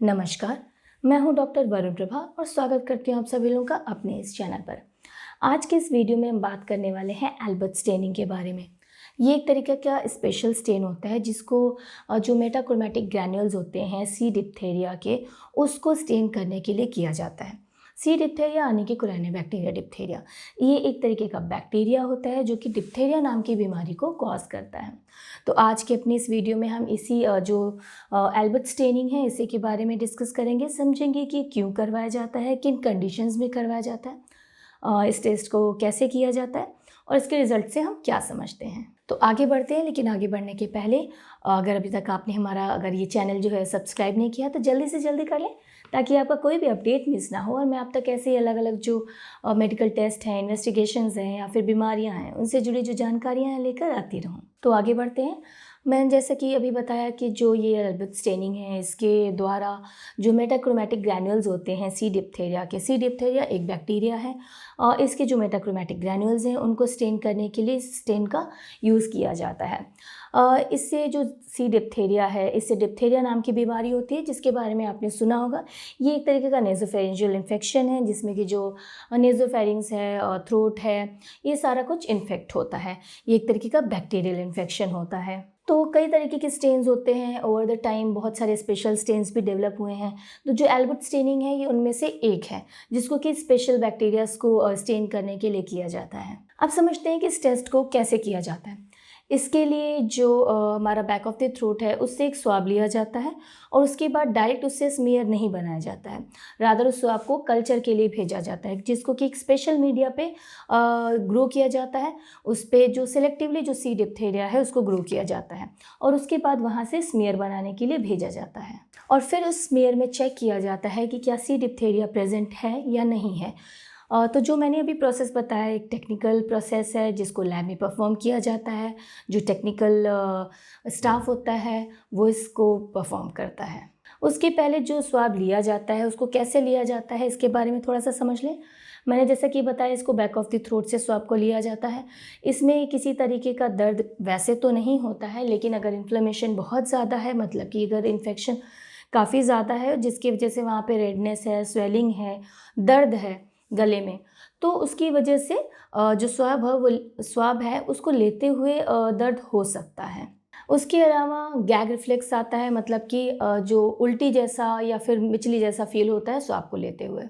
नमस्कार, मैं हूं डॉक्टर वरुण प्रभा और स्वागत करती हूं आप सभी लोगों का अपने इस चैनल पर। आज के इस वीडियो में हम बात करने वाले हैं एल्बर्ट स्टेनिंग के बारे में। ये एक तरीके का स्पेशल स्टेन होता है जिसको जो मेटाक्रोमैटिक ग्रैन्यूल्स होते हैं सी डिप्थेरिया के, उसको स्टेन करने के लिए किया जाता है। सी डिप्थेरिया यानी कि कुरैनोबैक्टीरिया डिप्थेरिया, ये एक तरीके का बैक्टीरिया होता है जो कि डिप्थेरिया नाम की बीमारी को कॉज करता है। तो आज के अपनी इस वीडियो में हम इसी जो एल्बर्ट स्टेनिंग है इसी के बारे में डिस्कस करेंगे, समझेंगे कि क्यों करवाया जाता है, किन कंडीशंस में करवाया जाता है, इस टेस्ट को कैसे किया जाता है और इसके रिजल्ट से हम क्या समझते हैं। तो आगे बढ़ते हैं, लेकिन आगे बढ़ने के पहले अगर अभी तक आपने अगर ये चैनल जो है सब्सक्राइब नहीं किया तो जल्दी से जल्दी कर लें ताकि आपका कोई भी अपडेट मिस ना हो और मैं आप तक ऐसे ही अलग अलग जो मेडिकल टेस्ट हैं, इन्वेस्टिगेशंस हैं या फिर बीमारियां हैं उनसे जुड़ी जो जानकारियां हैं लेकर आती रहूं। तो आगे बढ़ते हैं। मैंने जैसा कि अभी बताया कि जो ये एल्बर्ट स्टेनिंग है इसके द्वारा जो मेटाक्रोमैटिक ग्रैन्यूल्स होते हैं सी डिप्थेरिया एक बैक्टीरिया है और इसके जो मेटाक्रोमैटिक ग्रैन्यूल्स हैं उनको स्टेन करने के लिए स्टेन का यूज़ किया जाता है। इससे जो सी डिप्थेरिया है, इससे डिप्थेरिया नाम की बीमारी होती है जिसके बारे में आपने सुना होगा। ये एक तरीके का नेज़ोफेरेंजियल इन्फेक्शन है जिसमें कि जो नेज़ोफेरिंग्स है और थ्रोट है ये सारा कुछ इन्फेक्ट होता है। ये एक तरीके का बैक्टीरियल इन्फेक्शन होता है। तो कई तरीके के स्टेन्स होते हैं, ओवर द टाइम बहुत सारे स्पेशल स्टेन्स भी डेवलप हुए हैं। तो जो एल्बर्ट स्टेनिंग है ये उनमें से एक है जिसको कि स्पेशल बैक्टीरियाज को स्टेन करने के लिए किया जाता है। अब समझते हैं कि इस टेस्ट को कैसे किया जाता है। इसके लिए जो हमारा बैक ऑफ द थ्रोट है उससे एक स्वाब लिया जाता है और उसके बाद डायरेक्ट उससे स्मीयर नहीं बनाया जाता है, रादर उस स्वाब को कल्चर के लिए भेजा जाता है जिसको कि एक स्पेशल मीडिया पे ग्रो किया जाता है। उस पर जो सिलेक्टिवली जो सी डिप्थेरिया है उसको ग्रो किया जाता है और उसके बाद वहाँ से स्मीयर बनाने के लिए भेजा जाता है और फिर उस स्मीयर में चेक किया जाता है कि क्या सी डिप्थेरिया प्रेजेंट है या नहीं है। तो जो मैंने अभी प्रोसेस बताया एक टेक्निकल प्रोसेस है जिसको लैब में परफॉर्म किया जाता है। जो टेक्निकल स्टाफ होता है वो इसको परफॉर्म करता है। उसके पहले जो स्वाब लिया जाता है उसको कैसे लिया जाता है इसके बारे में थोड़ा सा समझ लें। मैंने जैसा कि बताया इसको बैक ऑफ द थ्रोट से स्वाब को लिया जाता है। इसमें किसी तरीके का दर्द वैसे तो नहीं होता है, लेकिन अगर इन्फ्लेमेशन बहुत ज़्यादा है, मतलब कि अगर इन्फेक्शन काफ़ी ज़्यादा है जिसकी वजह से वहाँ पे रेडनेस है, स्वेलिंग है, दर्द है गले में, तो उसकी वजह से जो स्वाब है उसको लेते हुए दर्द हो सकता है। उसके अलावा गैग रिफ्लेक्स आता है, मतलब कि जो उल्टी जैसा या फिर मिचली जैसा फील होता है स्वाब को लेते हुए।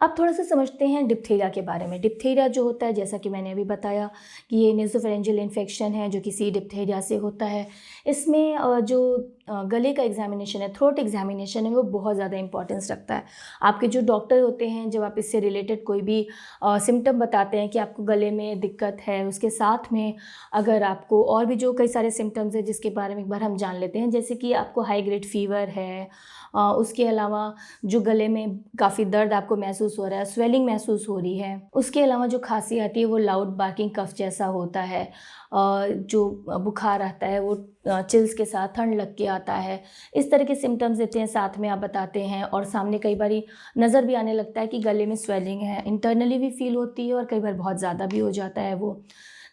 अब थोड़ा सा समझते हैं डिप्थेरिया के बारे में। डिप्थेरिया जो होता है जैसा कि मैंने अभी बताया कि ये नेज़ोफेरेंजियल इन्फेक्शन है जो कि सी डिप्थेरिया से होता है। इसमें जो गले का एग्जामिनेशन है, थ्रोट एग्जामिनेशन है, वो बहुत ज़्यादा इंपॉर्टेंस रखता है। आपके जो डॉक्टर होते हैं जब आप इससे रिलेटेड कोई भी सिम्टम बताते हैं कि आपको गले में दिक्कत है, उसके साथ में अगर आपको और भी जो कई सारे सिम्टम्स हैं जिसके बारे में एक बार हम जान लेते हैं, जैसे कि आपको हाई ग्रेड फीवर है, उसके अलावा जो गले में काफ़ी दर्द आपको महसूस हो रहा है, स्वेलिंग महसूस हो रही है, उसके अलावा जो खांसी आती है वो लाउड बार्किंग कफ जैसा होता है, जो बुखार आता है वो चिल्स के साथ ठंड लग के आता है, इस तरह के सिम्टम्स देते हैं, साथ में आप बताते हैं और सामने कई बार नज़र भी आने लगता है कि गले में स्वेलिंग है, इंटरनली भी फील होती है और कई बार बहुत ज़्यादा भी हो जाता है वो।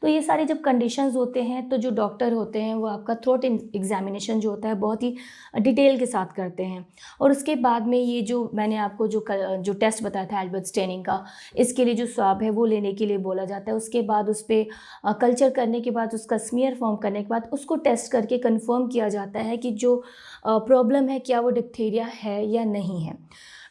तो ये सारी जब कंडीशंस होते हैं तो जो डॉक्टर होते हैं वो आपका थ्रोट एग्जामिनेशन जो होता है बहुत ही डिटेल के साथ करते हैं और उसके बाद में ये जो मैंने आपको जो टेस्ट बताया था एल्बर्ट स्टेनिंग का, इसके लिए जो स्वाब है वो लेने के लिए बोला जाता है। उसके बाद उस पर कल्चर करने के बाद, उसका स्मीयर फॉर्म करने के बाद उसको टेस्ट करके कंफर्म किया जाता है कि जो प्रॉब्लम है क्या वो डिप्थेरिया है या नहीं है।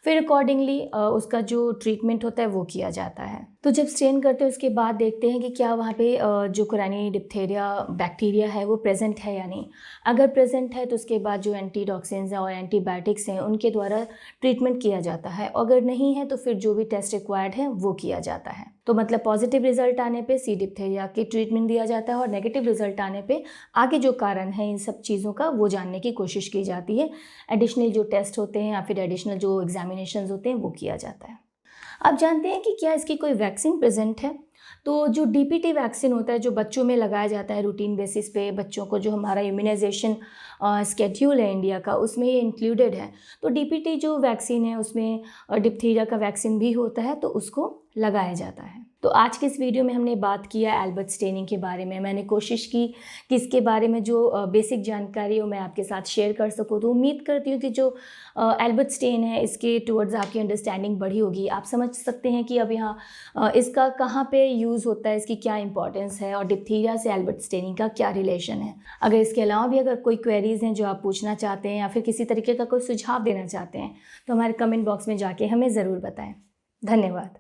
फिर अकॉर्डिंगली उसका जो ट्रीटमेंट होता है वो किया जाता है। तो जब स्टेन करते हैं उसके बाद देखते हैं कि क्या वहाँ पे जो कुरैनी डिप्थेरिया बैक्टीरिया है वो प्रेजेंट है या नहीं। अगर प्रेजेंट है तो उसके बाद जो एंटीटॉक्सिन्स हैं और एंटीबायोटिक्स हैं उनके द्वारा ट्रीटमेंट किया जाता है। अगर नहीं है तो फिर जो भी टेस्ट रिक्वायर्ड है वो किया जाता है। तो मतलब पॉजिटिव रिजल्ट आने पे सी डिप्थेरिया की ट्रीटमेंट दिया जाता है और नेगेटिव रिजल्ट आने पे आगे जो कारण है इन सब चीज़ों का वो जानने की कोशिश की जाती है। एडिशनल जो टेस्ट होते हैं या फिर एडिशनल जो एग्जामिनेशंस होते हैं वो किया जाता है। आप जानते हैं कि क्या इसकी कोई वैक्सीन प्रेजेंट है? तो जो डीपीटी वैक्सीन होता है जो बच्चों में लगाया जाता है रूटीन बेसिस पे, बच्चों को जो हमारा इम्यूनाइजेशन स्केड्यूल है इंडिया का उसमें ये इंक्लूडेड है। तो डीपीटी जो वैक्सीन है उसमें डिप्थीरिया का वैक्सीन भी होता है तो उसको लगाया जाता है। तो आज के इस वीडियो में हमने बात किया एल्बर्ट स्टेनिंग के बारे में। मैंने कोशिश की कि इसके बारे में जो बेसिक जानकारी हो मैं आपके साथ शेयर कर सकूँ। तो उम्मीद करती हूँ कि जो एल्बर्ट स्टेन है इसके टुवर्ड्स आपकी अंडरस्टैंडिंग बढ़ी होगी। आप समझ सकते हैं कि अब यहाँ इसका कहाँ पे यूज़ होता है, इसकी क्या इंपॉर्टेंस है और डिप्थीरिया से एल्बर्ट स्टेनिंग का क्या रिलेशन है। अगर इसके अलावा भी अगर कोई क्वेरीज़ हैं जो आप पूछना चाहते हैं या फिर किसी तरीके का कोई सुझाव देना चाहते हैं तो हमारे कमेंट बॉक्स में जाके हमें ज़रूर बताएँ। धन्यवाद।